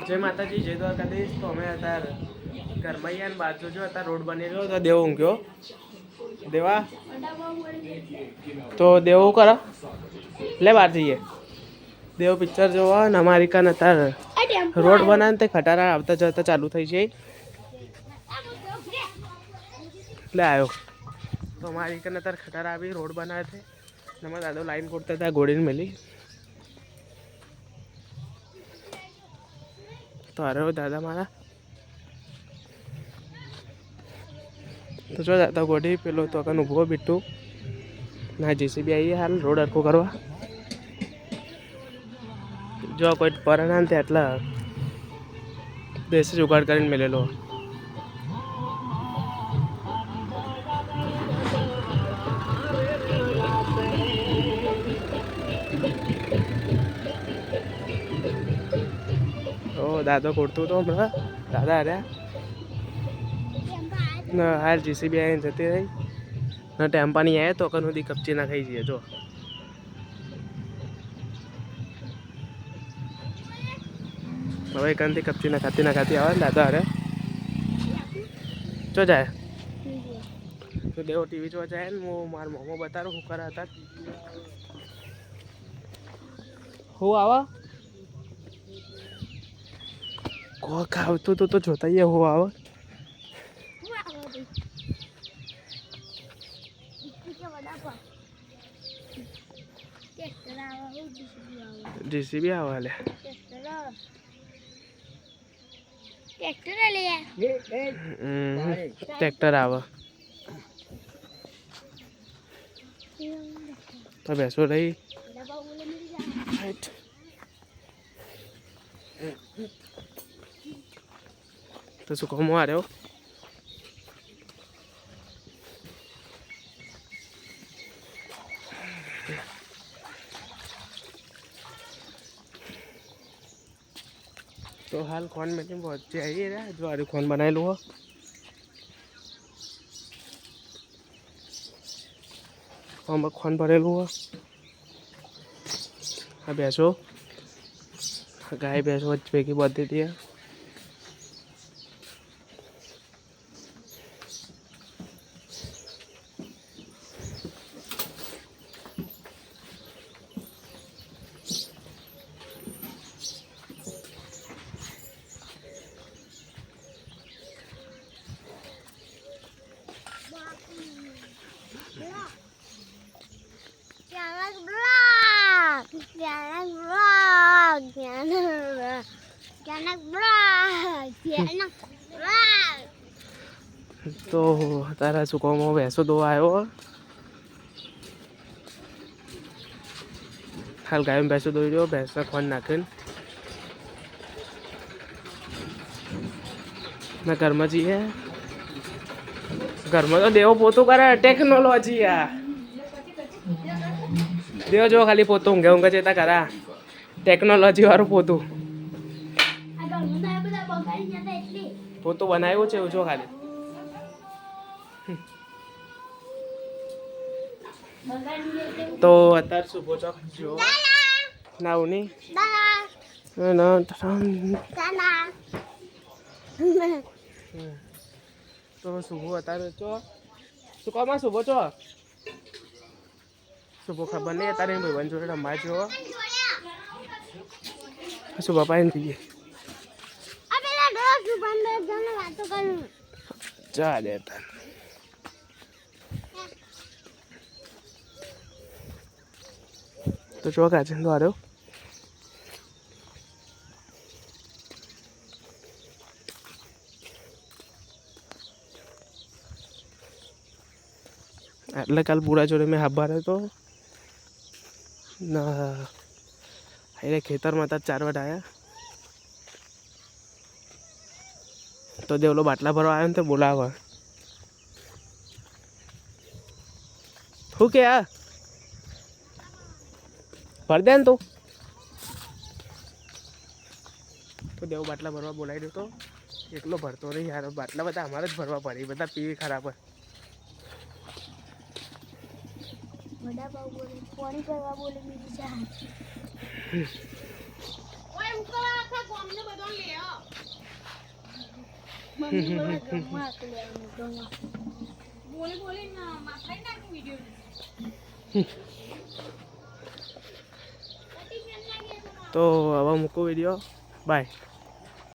जय माताजी जय द्वारकाधीश। तो અમે અત્યારે ઘરમાં અહીંયા ને બાજુ જો અત્યારે રોડ બની રહ્યો તો દેવો ઊંઘ્યો દેવા તો દેવો કરો લે બહાર જઈએ દેવો પિક્ચર જોવા ને અમારી કાન અત્યારે રોડ બનાવે તે ખટારા આવતા જતા ચાલુ થઈ જાય એટલે આવ્યો તો અમારી કાન અત્યારે ખટારા આવી રોડ બનાવે છે ને અમારા દાદો લાઈન કોડતા હતા ઘોડીને મેલી तो आ रहे हो दादा मारा तो जो दादा गोड़ी पेलो तो अकन उभो बिट्टू ना जेसीबी आई है हाल रोड अरखो करवा जो कोई परना थे एटला देश जुगाड़ करीने मिलेलो दादा कोड़तो तो हमारा दादा आ रहा ना हाल जीसीबी आई जती रही ना टेम्पा नहीं आया तो कनु दी कपची ना खाई जाए जो હવે કંથી કપચી ના ખાતી આવે દાદા અરે જો જાય તો દેવો ટીવી જોવા જાય ને હું મારા મોમો બતાડું શું કરે હતા હું આવા કોક આવતું તો જોતા આવીએ હું આવે जेसीबी आवा ले ट्रैक्टर आवा तो बैसो रही तो सुखो आ रहे हो तो हाल खोन में बहुत चाहिए रे जो आरे खोन बनाए लो हम खोन भरे लो भैंसो गाय भैंसो पैकी बहुत देती है तो तारा सुको में भैंसो दो आयो हाल गाय में भैंसो दो भैंस में खोन नाखीन मैं घर में जीए घर में तो देव पोतू करे टेक्नोलॉजी आ देव जो खाली पोतू ऊँघे चेता करा टेक्नोलॉजी वाळू पोतू पोतू बनाव्યું છે જો ખાલી तो અત્યારે શું પૂછો જો નાઉની ના તો શુભો અત્યારે છો સુકોમાં શુભો છો શુભો ખબર નહીં અત્યારે ભાઈ જોડે રમવા જો શુભ પાઈને જઈએ ચાલે तो जो का चंदो आ रहे हो એટલે કાલ પૂરા જોડે મેં હાબા રહ્યો તો ના અરે ખેતરમાં હતા 4 વાટ આવ્યા તો દેવલો બાટલા ભરવા આવ્યો ને તે બોલાવા શું કે આ भर दे तो देव बाटला भरवा बोलाई दो तो एकलो भरतो नहीं यार बाटला बता हमारे भरवा पड़ी बता पीवी खराब है बड़ा बाबू बोले पानी भरवा बोले मेरी चाह ओए ऊपर आखा गाम ने बदल ले आ તો હવે મૂકું વિડીયો બાય.